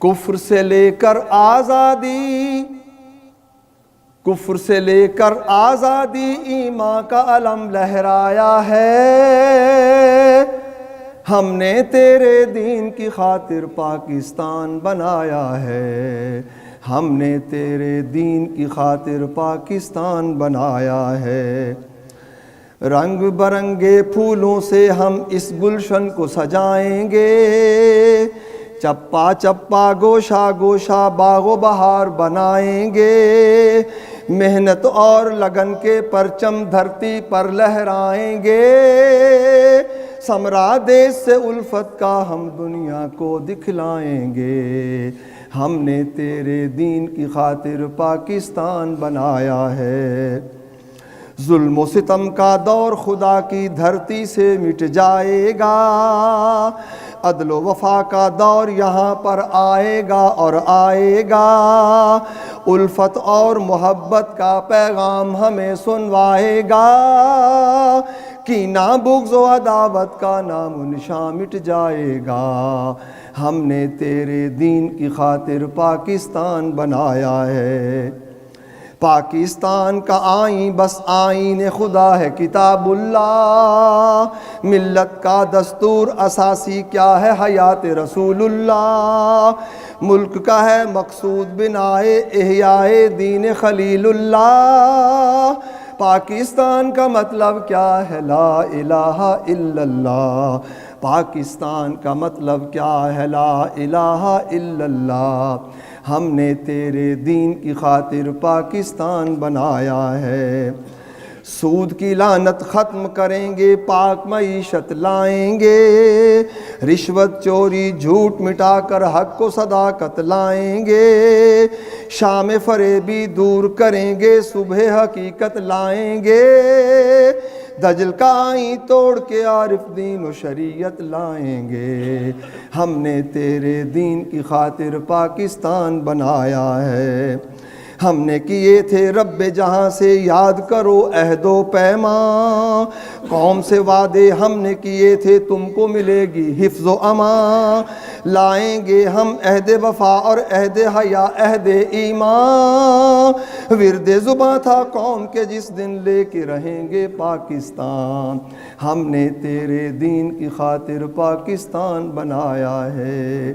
کفر سے لے کر آزادی، کفر سے لے کر آزادی ایمان کا علم لہرایا ہے۔ ہم نے تیرے دین کی خاطر پاکستان بنایا ہے، ہم نے تیرے دین کی خاطر پاکستان بنایا ہے۔ رنگ برنگے پھولوں سے ہم اس گلشن کو سجائیں گے، چپا چپا گوشہ گوشہ باغ و بہار بنائیں گے، محنت اور لگن کے پرچم دھرتی پر لہرائیں گے، سمرا دیش سے الفت کا ہم دنیا کو دکھلائیں گے۔ ہم نے تیرے دین کی خاطر پاکستان بنایا ہے۔ ظلم و ستم کا دور خدا کی دھرتی سے مٹ جائے گا، عدل و وفا کا دور یہاں پر آئے گا اور آئے گا، الفت اور محبت کا پیغام ہمیں سنوائے گا، کینہ بغض و عداوت کا نام و نشاں مٹ جائے گا۔ ہم نے تیرے دین کی خاطر پاکستان بنایا ہے۔ پاکستان کا آئین بس آئین خدا ہے کتاب اللہ، ملت کا دستور اساسی کیا ہے حیات رسول اللہ، ملک کا ہے مقصود بنائے احیائے دین خلیل اللہ، پاکستان کا مطلب کیا ہے لا الہ الا اللہ، پاکستان کا مطلب کیا ہے لا الہ الا اللہ۔ ہم نے تیرے دین کی خاطر پاکستان بنایا ہے۔ سود کی لعنت ختم کریں گے، پاک معیشت لائیں گے، رشوت چوری جھوٹ مٹا کر حق و صداقت لائیں گے، شام فریبی دور کریں گے، صبح حقیقت لائیں گے، دجل کا آئین توڑ کے عارف دین و شریعت لائیں گے۔ ہم نے تیرے دین کی خاطر پاکستان بنایا ہے۔ ہم نے کیے تھے رب جہاں سے یاد کرو عہد و پیمان، قوم سے وعدے ہم نے کیے تھے تم کو ملے گی حفظ و امان، لائیں گے ہم عہد وفا اور عہد حیا عہد ایمان، ورد زباں تھا قوم کے جس دن لے کے رہیں گے پاکستان۔ ہم نے تیرے دین کی خاطر پاکستان بنایا ہے۔